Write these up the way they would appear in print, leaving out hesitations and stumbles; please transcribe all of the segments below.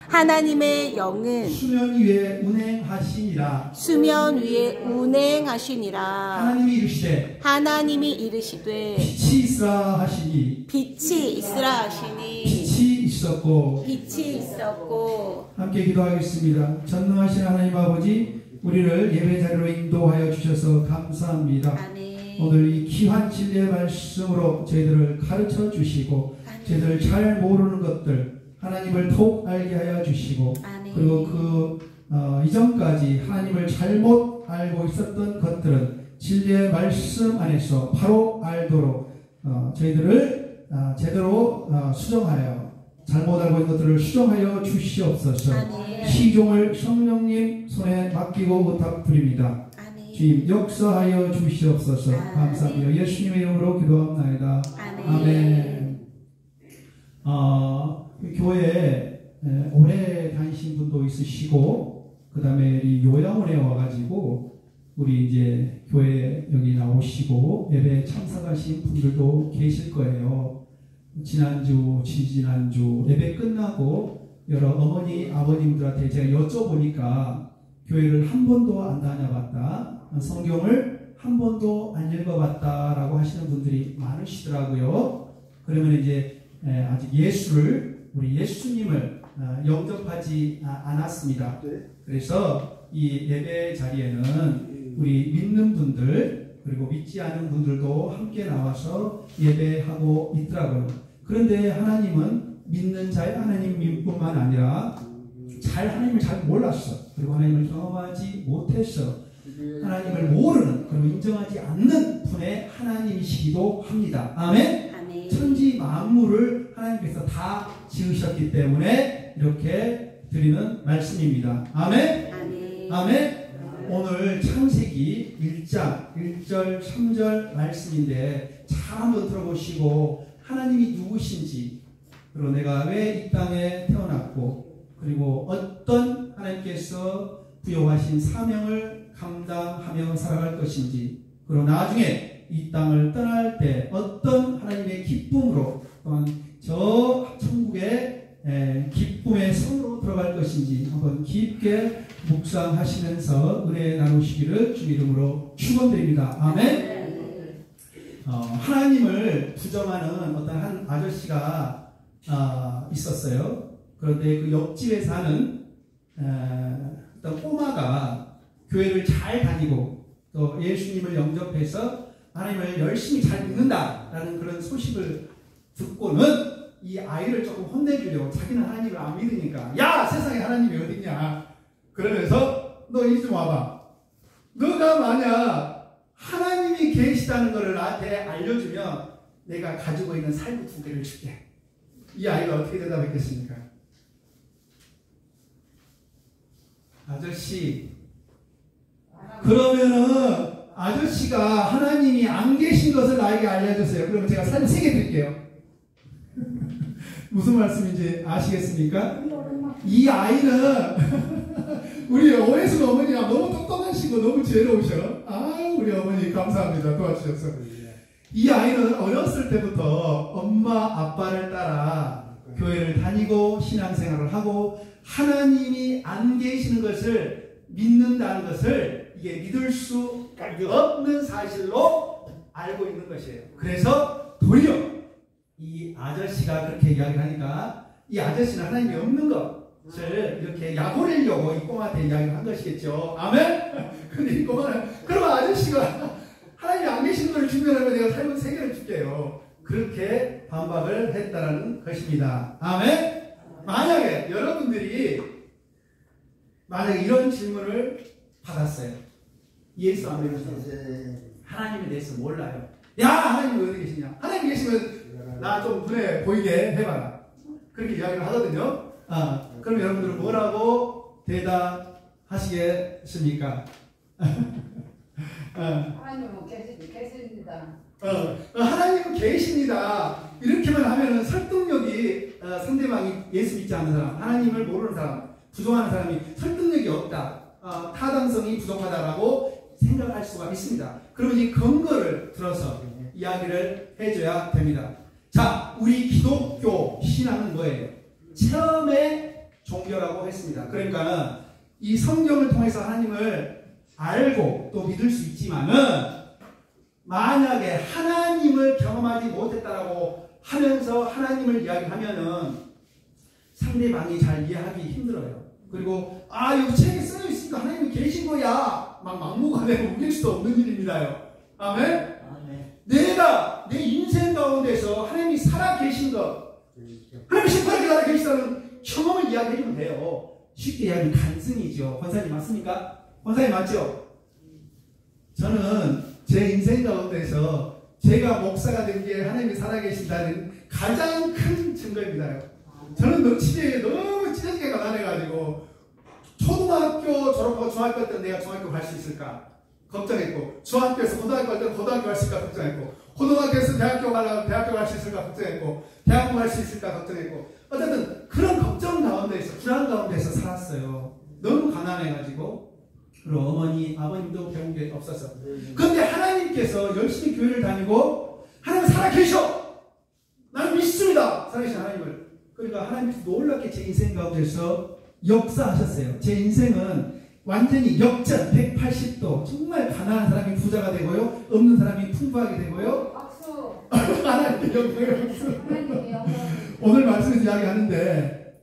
하나님의 영은 수면 위에 운행하시니라. 수면 위에 운행하시니라. 하나님이 이르시되 빛이 있으라 하시니 빛이 있으라 하시니 빛이 있었고. 함께 기도하겠습니다. 전능하신 하나님 아버지, 우리를 예배 자리로 인도하여 주셔서 감사합니다. 아멘. 오늘 이 귀한 진리의 말씀으로 저희들을 가르쳐 주시고, 저희들 잘 모르는 것들 하나님을 더욱 알게 하여 주시고, 아멘. 그리고 이전까지 하나님을 잘못 알고 있었던 것들은 진리의 말씀 안에서 바로 알도록 저희들을 제대로 수정하여, 잘못 알고 있는 것들을 수정하여 주시옵소서. 아멘. 시종을 성령님 손에 맡기고 부탁드립니다. 주님 역사하여 주시옵소서. 감사합니다. 예수님의 이름으로 기도합나이다. 아멘. 교회에 오래 다니신 분도 있으시고, 그 다음에 이 요양원에 와가지고 우리 이제 교회 여기 나오시고 예배 참석하신 분들도 계실 거예요. 지난주, 지지난주 예배 끝나고 여러 어머니, 아버님들한테 제가 여쭤보니까 교회를 한 번도 안 다녀봤다, 성경을 한 번도 안 읽어봤다라고 하시는 분들이 많으시더라고요. 그러면 이제 아직 우리 예수님을 영접하지 않았습니다. 그래서 이 예배 자리에는 우리 믿는 분들 그리고 믿지 않은 분들도 함께 나와서 예배하고 있더라고요. 그런데 하나님은 믿는 자의 하나님뿐만 아니라 하나님을 잘 몰랐어. 그리고 하나님을 경험하지 못했어. 하나님을 모르는, 그리고 인정하지 않는 분의 하나님이시기도 합니다. 아멘? 천지 만물을 하나님께서 다 지으셨기 때문에 이렇게 드리는 말씀입니다. 아멘? 아멘? 오늘 창세기 1장 1절 3절 말씀인데 잘 한번 들어보시고, 하나님이 누구신지, 그리고 내가 왜 이 땅에 태어났고, 그리고 어떤 하나님께서 부여하신 사명을 감당하며 살아갈 것인지, 그리고 나중에 이 땅을 떠날 때 어떤 하나님의 기쁨으로, 또한 저 천국의 기쁨의 성으로 들어갈 것인지 한번 깊게 묵상하시면서 은혜 나누시기를 주 이름으로 축원드립니다. 아멘. 하나님을 부정하는 어떤 한 아저씨가 있었어요. 그런데 그 옆집에 사는 어떤 꼬마가 교회를 잘 다니고 또 예수님을 영접해서 하나님을 열심히 잘 믿는다라는 그런 소식을 듣고는 이 아이를 조금 혼내주려고, 자기는 하나님을 안 믿으니까, 야, 세상에 하나님이 어딨냐, 그러면서 너 이리 좀 와봐. 너가 만약 하나님이 계시다는 것을 나한테 알려주면 내가 가지고 있는 살구 2개를 줄게. 이 아이가 어떻게 대답했겠습니까? 아저씨, 그러면은 아저씨가 하나님이 안 계신 것을 나에게 알려주세요. 그러면 제가 살구 3개 드릴게요. 무슨 말씀인지 아시겠습니까? 이 아이는 우리 오해수 어머니가 너무 똑똑하시고 너무 지혜로우셔. 우리 어머니 감사합니다. 도와주셔서. 이 아이는 어렸을 때부터 엄마 아빠를 따라 교회를 다니고 신앙생활을 하고 하나님이 안 계시는 것을 믿는다는 것을 이게 믿을 수 없는 사실로 알고 있는 것이에요. 그래서 도리어 이 아저씨가 그렇게 이야기를 하니까 이 아저씨는 하나님이 없는 것을 이렇게 약올리려고 이 꼬마한테 이야기를 한 것이겠죠. 아멘? 근데 이 꼬마는, 그럼 아저씨가 하나님이 안 계신 걸 주면 내가 살구 3개를 줄게요. 그렇게 반박을 했다는 것입니다. 아멘? 만약에 여러분들이 이런 질문을 받았어요. 예수 안 믿으세요? 하나님에 대해서 몰라요. 야, 하나님이 어디 계시냐? 하나님 계시면 나 좀 눈에 보이게 해봐라. 그렇게 이야기를 하거든요. 그럼 여러분들은 뭐라고 대답하시겠습니까? 하나님은 계십니다. 하나님은 계십니다. 이렇게만 하면은 설득력이, 상대방이 예수 믿지 않는 사람, 하나님을 모르는 사람, 부정하는 사람이 설득력이 없다, 타당성이 부족하다라고 생각할 수가 있습니다. 그러면 이 근거를 들어서 이야기를 해줘야 됩니다. 자, 우리 기독교 신앙은 뭐예요? 처음에 종교라고 했습니다. 그러니까 이 성경을 통해서 하나님을 알고 또 믿을 수 있지만은 만약에 하나님을 경험하지 못했다라고 하면서 하나님을 이야기하면은 상대방이 잘 이해하기 힘들어요. 그리고 여기 책에 써져 있으니까 하나님이 계신 거야 막 막무가내로 우길 수도 없는 일입니다요. 아멘? 내가 내 인생 가운데서 하나님이 살아 계신 것, 하나님이 시퍼렇게 살아 계시다는 경험을 이야기해주면 돼요. 쉽게 이야기하면 간증이죠. 권사님 맞습니까? 권사님 맞죠? 저는 제 인생 가운데서 제가 목사가 된 게 하나님이 살아계신다는 가장 큰 증거입니다. 저는 너무 찢어지게 가난해가지고 초등학교 졸업하고 중학교 때 내가 중학교 갈 수 있을까 걱정했고, 중학교에서 고등학교 갈 때는 고등학교 갈 수 있을까 걱정했고, 고등학교에서 대학교 가려면 대학교 갈 수 있을까 걱정했고, 대학교 갈 수 있을까 걱정했고, 어쨌든 그런 걱정 가운데서 불안 가운데서 살았어요. 너무 가난해가지고. 그리고 어머니, 아버님도 결국에 없었어. 그런데 하나님께서 열심히 교회를 다니고 하나님 살아계셔. 나는 믿습니다. 살아계신 하나님을. 그러니까 하나님께서 놀랍게 제 인생 가운데서 역사하셨어요. 제 인생은 완전히 역전 180도. 정말 가난한 사람이 부자가 되고요, 없는 사람이 풍부하게 되고요. 박수. 하나님께 영광을 박수. 하나님의 영광. 오늘 말씀에서 이야기하는데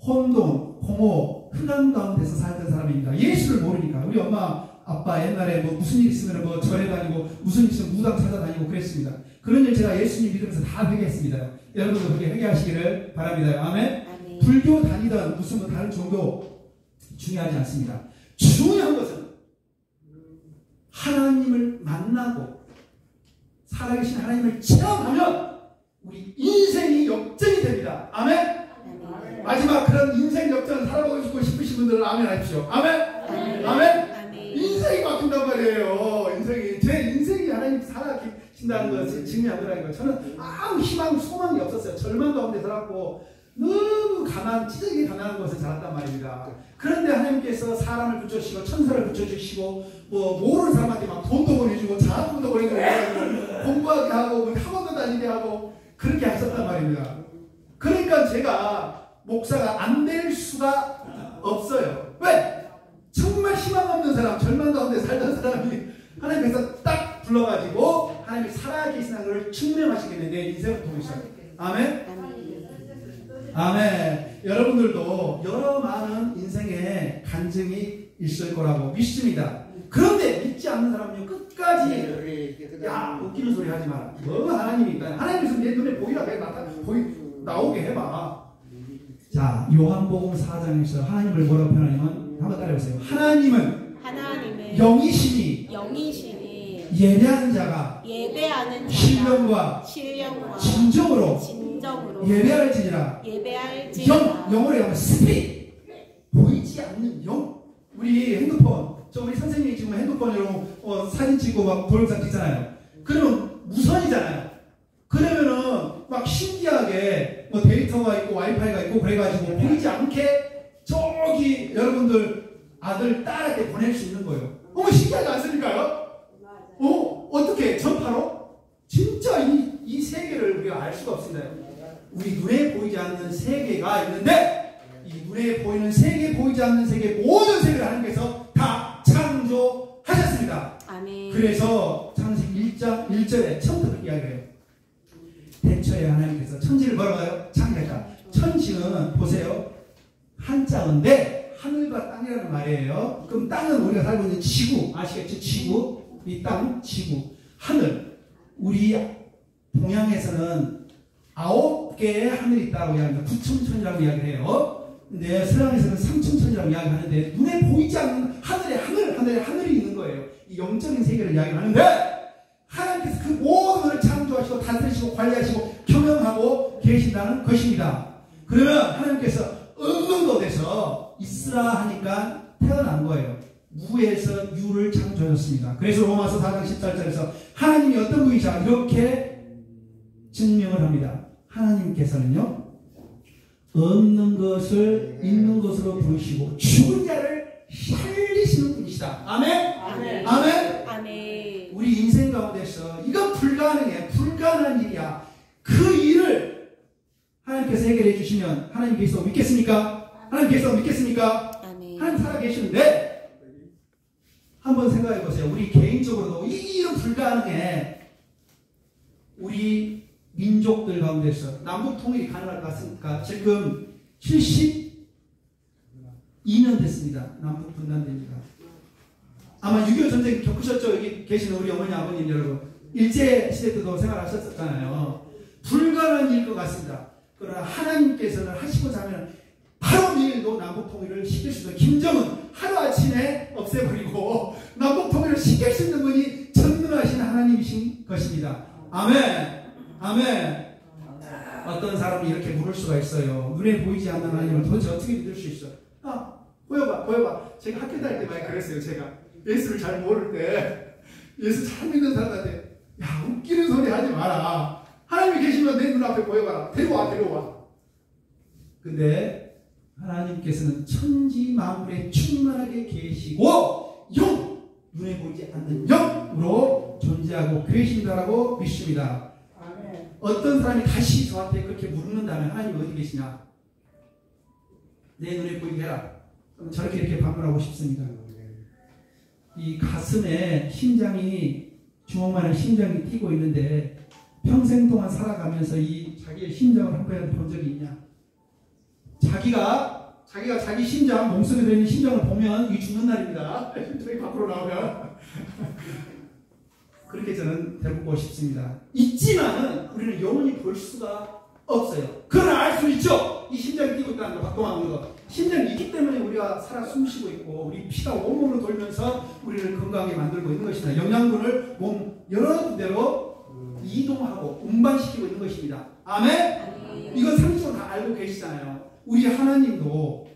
혼돈, 공허, 흑암 가운데서 살던 사람입니다. 예수를 모르니까. 우리 엄마, 아빠 옛날에 무슨 일 있으면 절에 다니고 무슨 일 있으면 무당 찾아다니고 그랬습니다. 그런 일 제가 예수님 믿으면서 다 회개했습니다. 여러분도 그렇게 회개하시기를 바랍니다. 아멘? 아멘. 불교 다니던 무슨 다른 종교 중요하지 않습니다. 중요한 것은 하나님을 만나고 살아계신 하나님을 체험하면 우리 인생이 역전이 됩니다. 아멘? 마지막 그런 인생 역전을 살아보고 싶으신 분들은 아멘 하십시오. 아멘? 아멘? 인생이 바뀐단 말이에요. 제 인생이 하나님 살아계신다는 것을 증명하더라고요. 저는 아무 희망, 소망이 없었어요. 절망 가운데 살았고 너무 찢어지게 가난한 것을 자랐단 말입니다. 그런데 하나님께서 사람을 붙여주시고 천사를 붙여주시고 모르는 사람한테 막 돈도 보내주고 장학금도 보내주고 공부하게 하고 학원도 다니게 하고 그렇게 하셨단 말입니다. 그러니까 제가 목사가 안 될 수가 없어요. 왜? 정말 희망 없는 사람, 절망 가운데 살던 사람이 하나님께서 딱 불러가지고 하나님이 살아계시는 것을 증명하시겠는데 내 인생을 통해서. 아멘? 아멘. 여러분들도 여러 많은 인생의 간증이 있을 거라고 믿습니다. 그런데 믿지 않는 사람은요, 끝까지 웃기는 소리 하지 마라. 하나님이 있다. 하나님께서 내 눈에 보이라고 해. 나오게 해봐. 자, 요한복음 4장에서 하나님을 뭐라고 표현하냐면 한번 따라해보세요. 하나님은 영이시니 예배하는 자가 신령과 진정으로 예배할지니라. 영어로 하면 스피릿, 보이지 않는 영. 우리 핸드폰, 우리 선생님이 지금 핸드폰으로 사진 찍고 막 동영상 찍잖아요. 그러면 무선이잖아요. 그러면은 막 신기하게 데이터가 있고 와이파이가 있고 그래가지고 보이지 않게 저기 여러분들 아들 딸한테 보낼 수 있는 거예요. 신기하지 않습니까요? 어떻게 전파로? 진짜 이 세계를 우리가 알 수가 없습니다. 우리 눈에 보이지 않는 세계가 있는데 이 눈에 보이는 세계, 보이지 않는 세계, 모든 세계를 하나님께서 다 창조하셨습니다. 아멘. 그래서 창세기 1장 1절에 처음부터 이야기해요. 태초에 하나님께서 천지를 뭐라고 해요? 창조했다. 천지는 보세요, 한자인데 하늘과 땅이라는 말이에요. 그럼 땅은 우리가 살고 있는 지구 아시겠죠? 지구, 이 땅, 지구, 하늘. 우리 동양에서는 9개의 하늘이 있다고 이야기합니다. 구천천이라고 이야기를 해요. 근데 서양에서는 삼천천이라고 이야기하는데 눈에 보이지 않는 하늘에 하늘이 있는 거예요. 이 영적인 세계를 이야기하는데 하나님께서 그 모든 것을 창조하시고 다스리시고 관리하시고 경영하고 계신다는 것입니다. 그러면 하나님께서 없는 곳에서 있으라 하니까 태어난 거예요. 무에서 유를 창조하셨습니다. 그래서 로마서 4장 18절에서 하나님이 어떤 분이시냐 이렇게 증명을 합니다. 하나님께서는요, 없는 것을 있는 것으로 부르시고 죽은 자를 살리시는 분이시다. 아멘? 아멘. 아멘? 아멘. 우리 인생 가운데서 이건 불가능해. 불가능한 일이야. 그 일을 하나님께서 해결해 주시면 하나님께서 믿겠습니까? 하나님 계시다고 믿겠습니까? 아멘. 하나님 살아계시는데 한번 생각해 보세요. 우리 개인적으로도 이런 불가능해. 우리 민족들 가운데서 남북 통일이 가능할 것 같습니까? 지금 72년 됐습니다. 남북 분단됩니다. 아마 6.25 전쟁 겪으셨죠? 여기 계시는 우리 어머니 아버님 여러분. 일제시대 때도 생활하셨잖아요. 불가능한 일일 것 같습니다. 그러나 하나님께서는 하시고자 하면 바로 내일도 남북통일을 시킬 수 있는 김정은 하루아침에 없애버리고 남북통일을 시킬 수 있는 분이 전능하신 하나님이신 것입니다. 아멘. 아멘. 어떤 사람이 이렇게 물을 수가 있어요. 눈에 보이지 않는 하나님을 도대체 어떻게 믿을 수 있어? 보여봐. 제가 학교 다닐 때 많이 그랬어요. 제가 예수를 잘 모를 때 예수 잘 믿는 사람한테 야, 웃기는 소리 하지 마라. 하나님이 계시면 내 눈앞에 보여봐라. 데려와. 근데 하나님께서는 천지 만물에 충만하게 계시고 눈에 보이지 않는 영으로 존재하고 계신다라고 믿습니다. 어떤 사람이 다시 저한테 그렇게 묻는다면 하나님 어디 계시냐? 내 눈에 보이게 해라. 그럼 저렇게 이렇게 반문하고 싶습니다. 이 가슴에 주먹만한 심장이 뛰고 있는데 평생 동안 살아가면서 이 자기의 심장을 한 번이라도 본 적이 있냐? 자기가 자기 심장, 몸속에 들어있는 심장을 보면 이 죽는 날입니다. 저기 밖으로 나오면. 그렇게 저는 되묻고 싶습니다. 있지만은 우리는 영원히 볼 수가 없어요. 그러나 알 수 있죠. 이 심장이 뛰고 있다는 거, 박동하는 거. 심장이 있기 때문에 우리가 살아 숨쉬고 있고 우리 피가 온몸으로 돌면서 우리를 건강하게 만들고 있는 것입니다. 영양분을 몸 여러 군데로 이동하고 운반시키고 있는 것입니다. 아멘? 이건 상식적으로 다 알고 계시잖아요. 우리 하나님도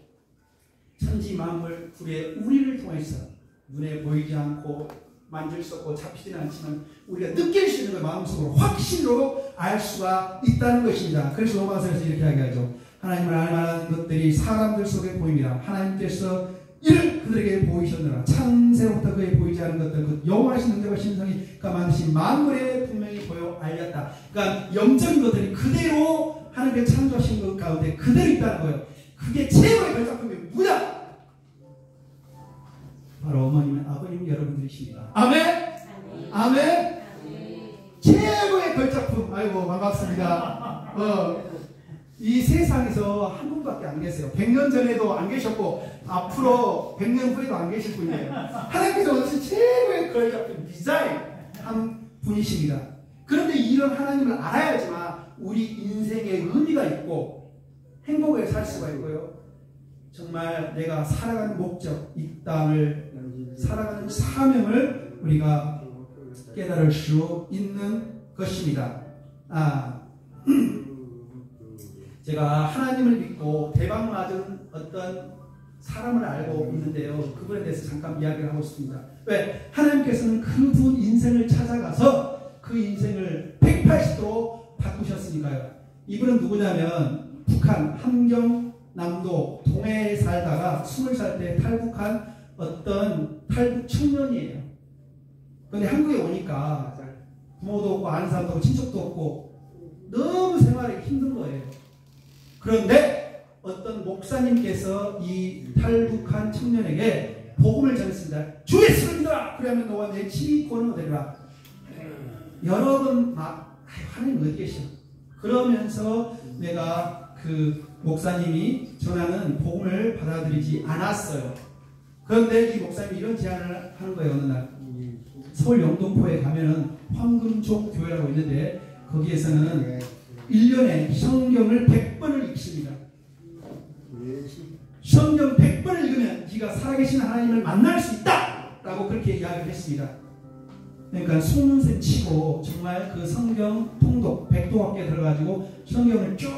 천지 만물 불에 우리를 통해서 눈에 보이지 않고 만질 수 없고 잡히지는 않지만 우리가 느낄 수 있는 걸 마음속으로 확신으로 알 수가 있다는 것입니다. 그래서 로마서에서 이렇게 이야기하죠. 하나님을 알 만한 것들이 사람들 속에 보입니다. 하나님께서 이를 그들에게 보이셨느라 창세로부터 그에 보이지 않은 것들 그 영원하신 능력과 신성이가 만드신 만물에 분명히 보여 알렸다. 그러니까 영적인 것들이 그대로 하나님께 창조하신 것 가운데 그대로 있다는 거예요. 그게 최고의 별작품이 뭐야? 바로 어머님, 아버님 여러분들이십니다. 아멘? 아멘? 최고의 별작품. 아이고 반갑습니다. 이 세상에서 한 분밖에 안 계세요. 100년 전에도 안 계셨고 앞으로 100년 후에도 안 계실 분이에요. 하나님께서 원하신 최고의 별작품 디자인 한 분이십니다. 그런데 이런 하나님을 알아야지만 우리 인생에 의미가 있고 행복하게 살 수가 있고요. 정말 내가 살아가는 목적, 이 땅을 살아가는 사명을 우리가 깨달을 수 있는 것입니다. 제가 하나님을 믿고 대박 맞은 어떤 사람을 알고 있는데요. 그분에 대해서 잠깐 이야기를 하고 싶습니다. 왜? 하나님께서는 그분 인생을 찾아가서 그 인생을 180도로 바꾸셨으니까요. 이분은 누구냐면 북한 함경남도 동해에 살다가 20살 때 탈북한 어떤 탈북 청년이에요. 그런데 한국에 오니까 부모도 없고 아는 사람도 없고 친척도 없고 너무 생활이 힘든 거예요. 그런데 어떤 목사님께서 이 탈북한 청년에게 복음을 전했습니다. 주 예수를 믿어라! 그러면 너와 내 친히 구원을 되리라. 여러 번 막 하나님 어디 계셔? 그러면서 내가 그 목사님이 전하는 복음을 받아들이지 않았어요. 그런데 이 목사님이 이런 제안을 하는 거예요. 어느 날 서울 영등포에 가면은 황금종 교회라고 있는데 거기에서는 1년에 성경을 100번을 읽습니다. 성경 100번을 읽으면 네가 살아계신 하나님을 만날 수 있다! 라고 그렇게 이야기를 했습니다. 그러니까 소문샘 치고 정말 그 성경 통독 100도학교에 들어가지고 성경을 쭉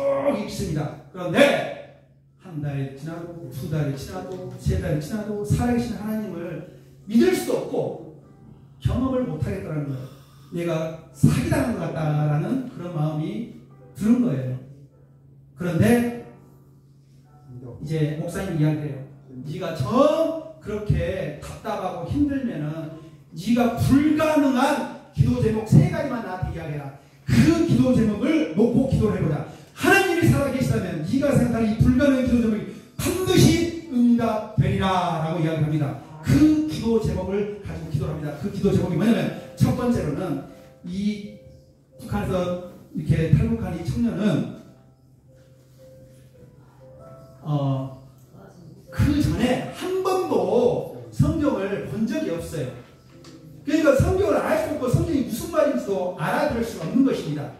읽습니다. 그런데 한 달이 지나도 2달이 지나도 3달이 지나도 살아계신 하나님을 믿을 수도 없고 경험을 못하겠다는 거예요. 내가 사기당한 것 같다라는 그런 마음이 드는 거예요. 그런데 이제 목사님이 이야기해요. 네가 저 그렇게 답답하고 힘들면은 네가 불가능한 기도 제목 3가지만 나한테 이야기해라. 그 기도 제목을 놓고 기도를 해보자. 하나님이 살아계시다면 네가 생각하는 이 불가능한 기도 제목이 반드시 응답되리라 라고 이야기합니다. 그 기도 제목을 가지고 기도를 합니다. 그 기도 제목이 뭐냐면 첫 번째로는 이 북한에서 이렇게 탈북한 이 청년은 그 전에 한 번도 성경을 본 적이 없어요. 그러니까 성경을 알 수 없고 성경이 무슨 말인지도 알아들을 수가 없는 것입니다.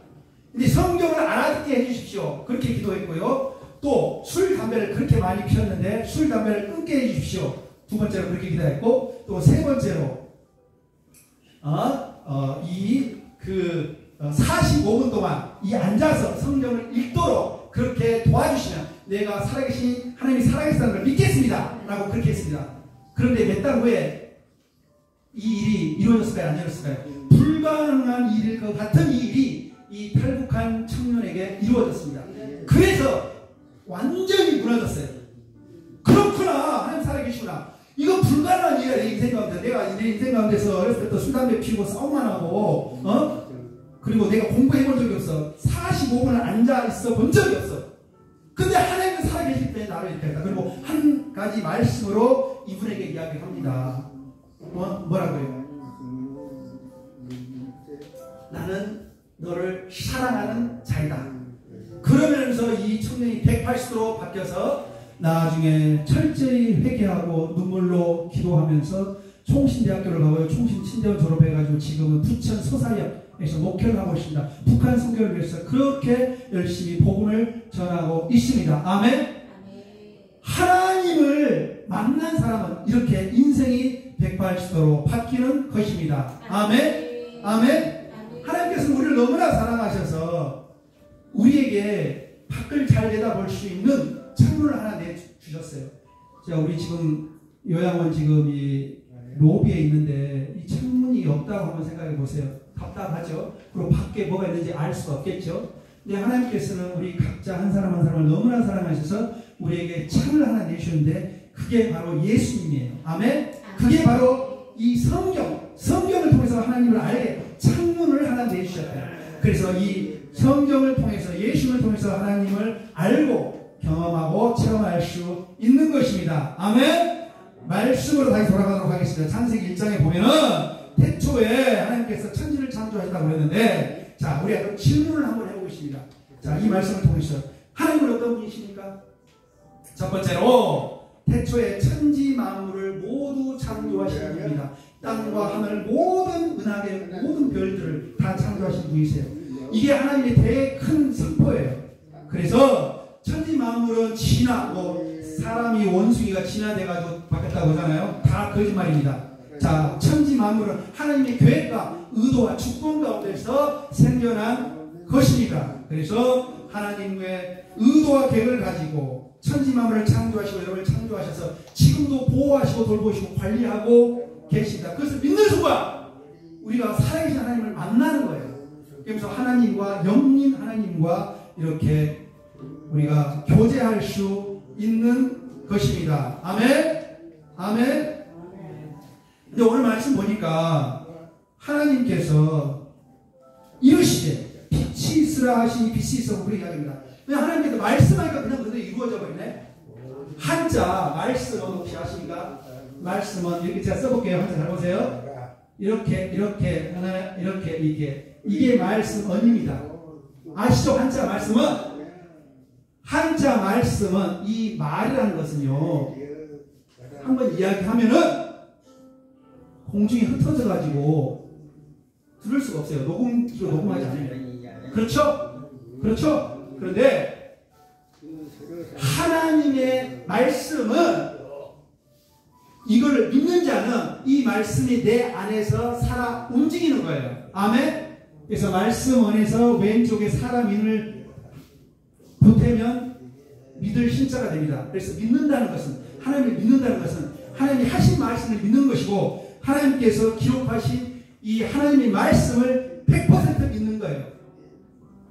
근데 성경을 알아듣게 해주십시오. 그렇게 기도했고요. 또 술, 담배를 그렇게 많이 피웠는데 술, 담배를 끊게 해주십시오. 두 번째로 그렇게 기도했고, 또 세 번째로 45분 동안 이 앉아서 성경을 읽도록 그렇게 도와주시면 내가 살아계신 하나님이 살아계시다는 걸 믿겠습니다 라고 그렇게 했습니다. 그런데 몇 달 후에 이 일이 이루어졌을까요? 안 이루어졌을까요? 불가능한 일일 것 같은 이 일이 이 탈북한 청년에게 이루어졌습니다. 그래서 완전히 무너졌어요. 그렇구나, 하나님 살아계시구나. 이거 불가능한 일이야. 내 인생 가운데. 내가 내 인생 가운데서 어렸을 때부터 술, 담배 피우고 싸움만 하고 그리고 내가 공부해 본 적이 없어. 45분을 앉아 있어 본 적이 없어. 근데 하나님은 살아계실 때 나를 이렇게 했다. 그리고 한 가지 말씀으로 이분에게 이야기합니다. 뭐라고요? 나는 너를 사랑하는 자이다. 그러면서 이 청년이 180도로 바뀌어서 나중에 철저히 회개하고 눈물로 기도하면서 총신대학교를 가고요. 총신 친대원 졸업해가지고 지금은 부천 소사역에서 목회를 하고 있습니다. 북한 선교를 위해서 그렇게 열심히 복음을 전하고 있습니다. 아멘. 하나님을 만난 사람은 이렇게 인생이 180도로 바뀌는 것입니다. 아멘. 아멘. 하나님께서는 우리를 너무나 사랑하셔서 우리에게 밖을 잘 내다볼 수 있는 창문을 하나 내주셨어요. 자, 우리 지금 요양원 지금 이 로비에 있는데 이 창문이 없다고 한번 생각해 보세요. 답답하죠? 그리고 밖에 뭐가 있는지 알 수가 없겠죠? 근데 하나님께서는 우리 각자 한 사람 한 사람을 너무나 사랑하셔서 우리에게 창을 하나 내주셨는데 그게 바로 예수님이에요. 아멘? 그게 바로 이 성경을 통해서 하나님을 알게 창문을 하나 내주셨어요. 그래서 이 성경을 통해서 예수님을 통해서 하나님을 알고 경험하고 체험할 수 있는 것입니다. 아멘? 말씀으로 다시 돌아가도록 하겠습니다. 창세기 1장에 보면은 태초에 하나님께서 천지를 창조하셨다고 그랬는데, 자, 우리가 질문을 한번 해보겠습니다. 자, 이 말씀을 통해서 하나님은 어떤 분이십니까? 첫 번째로 태초에 천지 만물을 모두 창조하신 분입니다. 땅과 하늘 모든 은하계 모든 별들을 다 창조하신 분이세요. 이게 하나님의 되게 큰 선포예요. 그래서 천지 만물은 진화고 사람이 원숭이가 진화돼가지고 바뀌었다고 하잖아요. 다 거짓말입니다. 자, 천지 만물은 하나님의 계획과 의도와 주권 가운데서 생겨난 것입니다. 그래서 하나님의 의도와 계획을 가지고 천지 만물을 창조하시고 여러분을 창조하셔서 지금도 보호하시고 돌보시고 관리하고 계십니다. 그것을 믿는 순간 우리가 살아계신 하나님을 만나는 거예요. 그래서 하나님과 영린 하나님과 이렇게 우리가 교제할 수 있는 것입니다. 아멘? 아멘? 근데 오늘 말씀 보니까 하나님께서 이러시되 빛이 있으라 하시니 빛이 있어 그렇게 이야기합니다. 그냥 하나님께서 말씀하니까 그냥 그대로 이루어져 버리네. 한자 말씀은 혹시 아십니까? 말씀은 이렇게 제가 써볼게요. 한자 잘 보세요. 이렇게 하나 이렇게 이게 말씀언입니다. 아시죠? 한자 말씀은 이 말이라는 것은요, 한번 이야기하면은 공중에 흩어져 가지고 들을 수가 없어요. 녹음기로 녹음하지 않으면. 그렇죠? 그런데 하나님의 말씀은 이걸 믿는 자는 이 말씀이 내 안에서 살아 움직이는 거예요. 아멘? 그래서 말씀 안에서 왼쪽에 사람인을 보태면 믿을 신자가 됩니다. 그래서 믿는다는 것은, 하나님을 믿는다는 것은 하나님이 하신 말씀을 믿는 것이고, 하나님께서 기록하신 이 하나님의 말씀을 100% 믿는 거예요.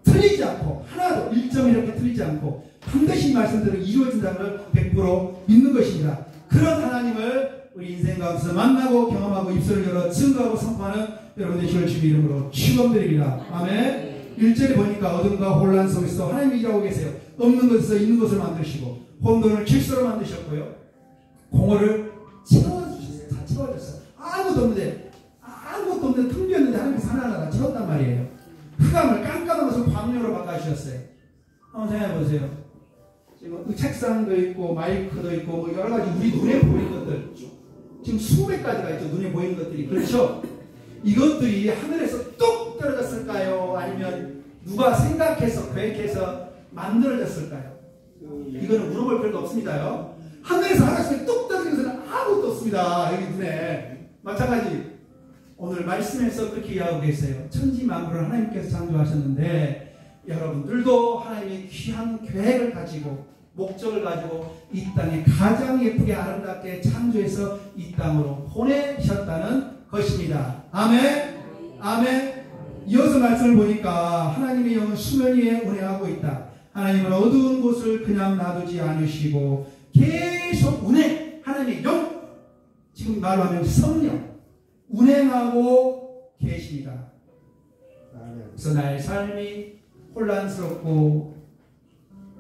틀리지 않고, 하나도 1점 이렇게 틀리지 않고 반드시 말씀대로 이루어진다는 걸 100% 믿는 것입니다. 그런 하나님을 우리 인생 가운데서 만나고 경험하고 입술을 열어 증거하고 선포하는 여러분들 주의 주님 이름으로 축원드립니다. 아멘. 1절에 보니까 어둠과 혼란 속에서 하나님이 일하고 계세요. 없는 것에서 있는 것을 만드시고 혼돈을 질서로 만드셨고요. 공허를 채워주셨어요. 다 채워졌어요. 아무것도 없는데 텅 비었는데 하나님께서 하나하나 다 채웠단 말이에요. 흑암을 깜깜한 것을 광명으로 바꿔주셨어요. 한번 생각해보세요. 지금 책상도 있고 마이크도 있고 뭐 여러 가지 우리 눈에 보이는 것들 지금 수백 가지가 있죠. 눈에 보이는 것들이. 그렇죠? 이것들이 하늘에서 뚝 떨어졌을까요? 아니면 누가 생각해서 계획해서 만들어졌을까요? 이거는 물어볼 필요도 없습니다요. 하늘에서 하나씩 뚝 떨어진 것은 아무것도 없습니다. 여기 눈에. 마찬가지 오늘 말씀에서 그렇게 이야기하고 계세요. 천지 만물을 하나님께서 창조하셨는데 여러분들도 하나님의 귀한 계획을 가지고 목적을 가지고 이 땅에 가장 예쁘게 아름답게 창조해서 이 땅으로 보내셨다는 것입니다. 아멘. 아멘. 이어서 말씀을 보니까 하나님의 영은 수면 위에 운행하고 있다. 하나님은 어두운 곳을 그냥 놔두지 않으시고 계속 운행. 하나님의 영, 지금 말로 하면 성령 운행하고 계십니다. 그래서 나의 삶이 혼란스럽고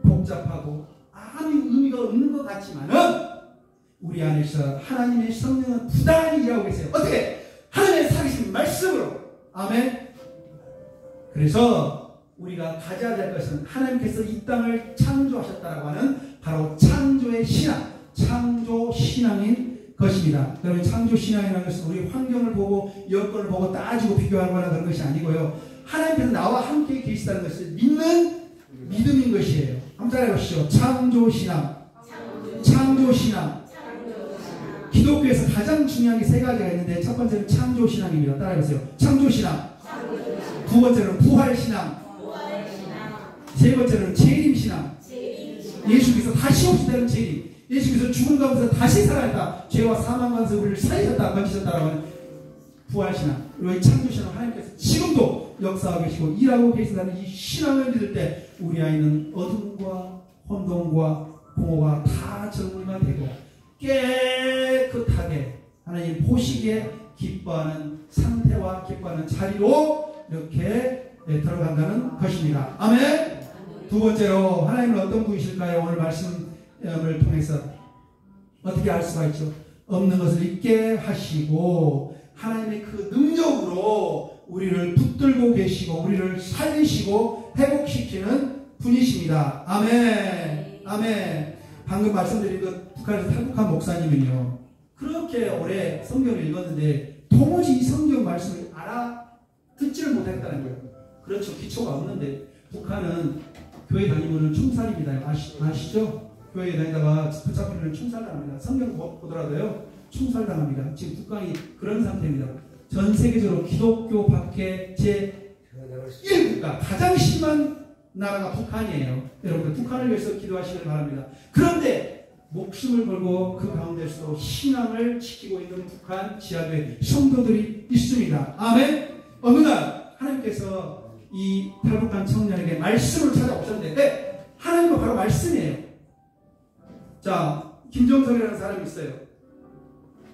복잡하고 아무 의미가 없는 것 같지만은 우리 안에서 하나님의 성령은 부단히 일하고 계세요. 어떻게? 하나님의 살아계신 말씀으로. 아멘. 그래서 우리가 가져야 될 것은 하나님께서 이 땅을 창조하셨다라고 하는 바로 창조의 신앙, 창조 신앙인 것입니다. 그러면 창조 신앙이라는 것은 우리 환경을 보고 여건을 보고 따지고 비교하거나 그런 것이 아니고요. 하나님께서 나와 함께 계시다는 것을 믿는 믿음인 것이에요. 한번 따라해보시죠. 창조 신앙. 창조 신앙. 기독교에서 가장 중요한 게 세 가지가 있는데 첫 번째는 창조 신앙입니다. 따라해보세요. 창조 신앙. 두 번째는 부활 신앙. 세 번째는 재림 신앙. 예수께서 다시 오시다는 재림. 예수께서 죽은 가운데서 다시 살아났다. 죄와 사망 가운데서 우리를 살리셨다, 건지셨다라고 하는 부활신앙. 그리고 이 창조신앙 하나님께서 지금도 역사하고 계시고 일하고 계신다는 이 신앙을 믿을 때 우리 아이는 어둠과 혼돈과 공허가 다 정리가 되고 깨끗하게 하나님 보시기에 기뻐하는 상태와 기뻐하는 자리로 이렇게 들어간다는 것입니다. 아멘. 두 번째로 하나님은 어떤 분이실까요? 오늘 말씀을 통해서 어떻게 알 수가 있죠? 없는 것을 있게 하시고 하나님의 그 능력으로 우리를 붙들고 계시고 우리를 살리시고 회복시키는 분이십니다. 아멘. 아멘. 방금 말씀드린 그 북한에서 탈북한 목사님은요, 그렇게 오래 성경을 읽었는데 도무지 이 성경 말씀을 알아듣지를 못했다는 거예요. 그렇죠. 기초가 없는데 북한은 교회 다니면 충살입니다. 아시죠? 교회에 다니다가 붙잡히면 충살당합니다. 성경 보더라도요 충살당합니다. 지금 북한이 그런 상태입니다. 전 세계적으로 기독교 밖에 제1국가 가장 심한 나라가 북한이에요. 여러분들 북한을 위해서 기도하시길 바랍니다. 그런데 목숨을 걸고 그 가운데서 신앙을 지키고 있는 북한 지하교회 성도들이 있습니다. 아멘. 어느 날 하나님께서 이 탈북한 청년에게 말씀을 찾아오셨는데 하나님은 바로 말씀이에요. 자, 김정석이라는 사람이 있어요.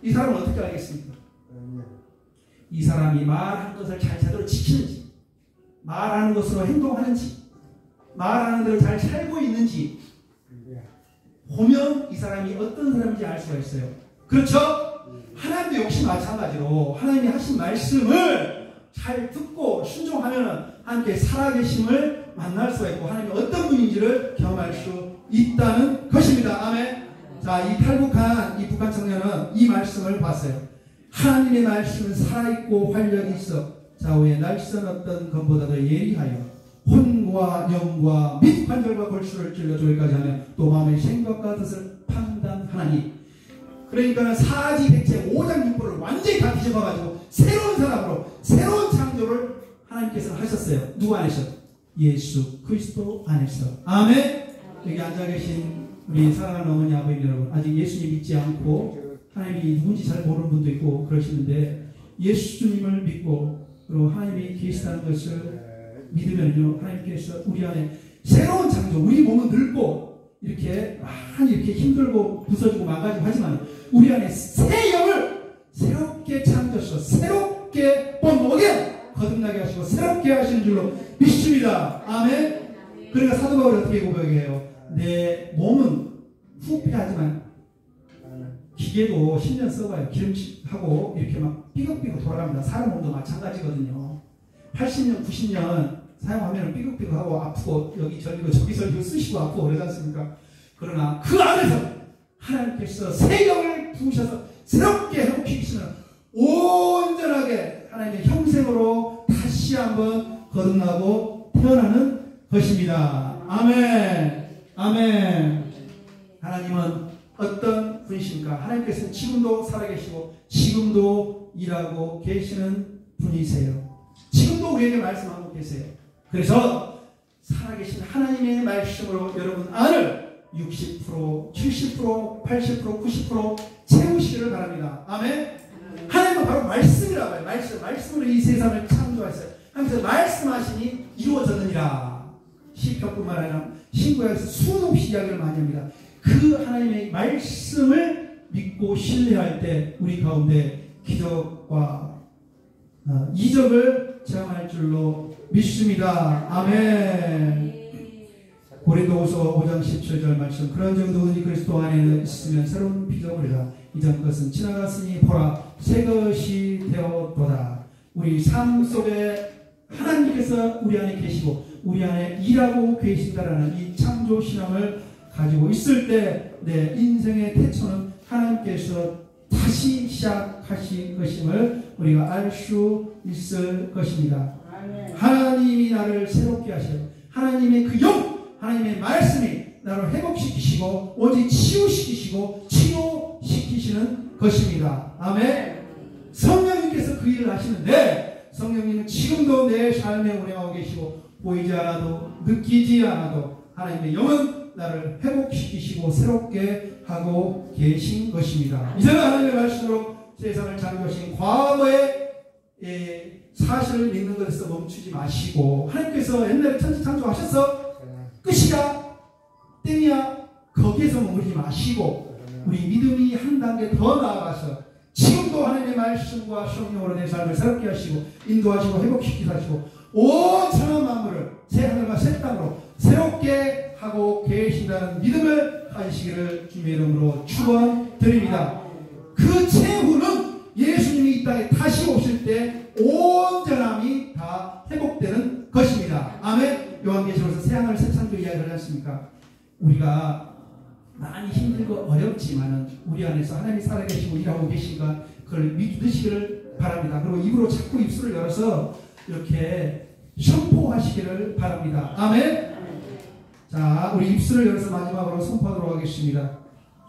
이 사람은 어떻게 알겠습니까? 이 사람이 말한 것을 잘 제대로 지키는지, 말하는 것으로 행동하는지, 말하는 대로 잘 살고 있는지 보면 이 사람이 어떤 사람인지 알 수가 있어요. 그렇죠? 하나님도 역시 마찬가지로 하나님이 하신 말씀을 잘 듣고 순종하면 함께 살아계심을 만날 수가 있고 하나님이 어떤 분인지를 경험할 수 있다는 것입니다. 아멘. 자, 이 탈북한 이 북한 청년은 이 말씀을 봤어요. 하나님의 말씀은 살아있고 활력이 있어 좌우에 날선 어떤 검보다도 예리하여 혼과 영과 및 관절과 골수를 찔러 조기까지 하며 또 마음의 생각과 뜻을 판단하나니. 그러니까 사지백체 5장 6부를 완전히 다 뒤집어가지고 새로운 사람으로 새로운 창조를 하나님께서는 하셨어요. 누구 안에서? 예수 그리스도 안에서. 아멘. 여기 앉아 계신 우리 사랑하는 어머니 아버님 여러분, 아직 예수님 믿지 않고 하나님이 누군지 잘 모르는 분도 있고 그러시는데 예수님을 믿고 그리고 하나님이 계시다는 것을 믿으면요 하나님께서 우리 안에 새로운 창조, 우리 몸은 늙고 이렇게 많이 이렇게 힘들고 부서지고 망가지고 하지만 우리 안에 새 영을 새롭게 창조하셔서 새롭게 본보게 거듭나게 하시고 새롭게 하시는 줄로 믿습니다. 아멘. 그러니까 사도 바울이 어떻게 고백해요? 내 몸은 기계도 10년 써봐요. 기름칠하고 이렇게 막 삐걱삐걱 돌아갑니다. 사람 몸도 마찬가지거든요. 80년, 90년 사용하면 삐걱삐걱하고 아프고 여기 절리고 저기 절리고 쓰시고 아프고 그러지 않습니까? 그러나 그 안에서 하나님께서 새 영을 부으셔서 새롭게 회복시키시는 온전하게 하나님의 형상으로 다시 한번 거듭나고 태어나는 것입니다. 아멘. 아멘. 하나님은 어떤 분이십니까? 하나님께서는 지금도 살아계시고 지금도 일하고 계시는 분이세요. 지금도 우리에게 말씀하고 계세요. 그래서 살아계신 하나님의 말씀으로 여러분 안을 60%, 70%, 80%, 90% 채우시기를 바랍니다. 아멘. 하나님은 바로 말씀이라고 해요. 말씀으로 이 세상을 창조하셨어요. 하면서 말씀하시니 이루어졌느니라. 시편뿐만 아니라 신구약에서 수없이 이야기를 많이 합니다. 그 하나님의 말씀을 믿고 신뢰할 때 우리 가운데 기적과 이적을 체험할 줄로 믿습니다. 아멘. 고린도후서 5장 17절 말씀. 그런 정도는 그리스도 안에 있으면 새로운 피조물이라. 이전 것은 지나갔으니 보라 새 것이 되었도다. 우리 삶 속에 하나님께서 우리 안에 계시고 우리 안에 일하고 계신다라는 이 창조 신앙을 가지고 있을 때 내 인생의 태초는 하나님께서 다시 시작하신 것임을 우리가 알 수 있을 것입니다. 하나님이 나를 새롭게 하셔요. 하나님의 그 영, 하나님의 말씀이 나를 회복시키시고 오직 치유시키시고 치료시키시는 것입니다. 아멘. 성령님께서 그 일을 하시는데 성령님은 지금도 내 삶에 운행하고 계시고 보이지 않아도 느끼지 않아도 하나님의 영은 나를 회복시키시고 새롭게 하고 계신 것입니다. 이제는 하나님의 말씀으로 세상을 창조하신 과거의 사실을 믿는 것에서 멈추지 마시고 하나님께서 옛날에 천지 창조하셨어? 끝이야? 땡이야? 거기에서 머무르지 마시고 우리 믿음이 한 단계 더 나아가서 지금도 하나님의 말씀과 성령으로 내 삶을 새롭게 하시고 인도하시고 회복시키게 하시고 온 천한 만물을 새 하늘과 새 땅으로 새롭게 하고 계신다는 믿음을 가지시기를 주님의 이름으로 축원드립니다. 그 최후는 예수님이 이 땅에 다시 오실 때 온전함이 다 회복되는 것입니다. 아멘. 요한계시록에서 새 하늘 새 창조 이야기를 하지 않습니까? 우리가 많이 힘들고 어렵지만은 우리 안에서 하나님이 살아계시고 일하고 계신가 그걸 믿으시기를 바랍니다. 그리고 입으로 자꾸 입술을 열어서 이렇게 선포하시기를 바랍니다. 아멘. 자, 우리 입술을 열어서 마지막으로 선포하도록 하겠습니다.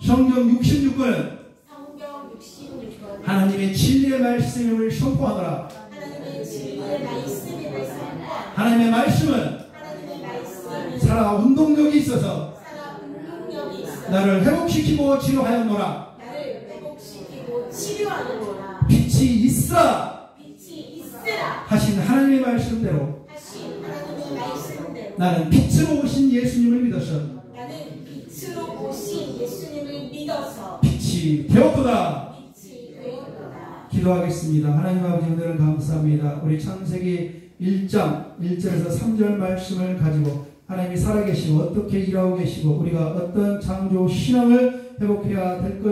성경 66권은 하나님의 진리의 말씀을 선포하노라. 하나님의 말씀은 살아 운동력이 있어서 나를 회복시키고 치료하였노라. 빛이 있으라 하신 하나님의 말씀대로 나는 빛으로 오신 예수님을 믿어서 빛이 되었도다. 기도하겠습니다. 하나님 아버지 은혜를 감사합니다. 우리 창세기 1장 1절에서 3절 말씀을 가지고 하나님이 살아계시고 어떻게 일하고 계시고 우리가 어떤 창조 신앙을 회복해야 될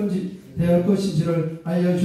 것인지를 알려주셨습니다.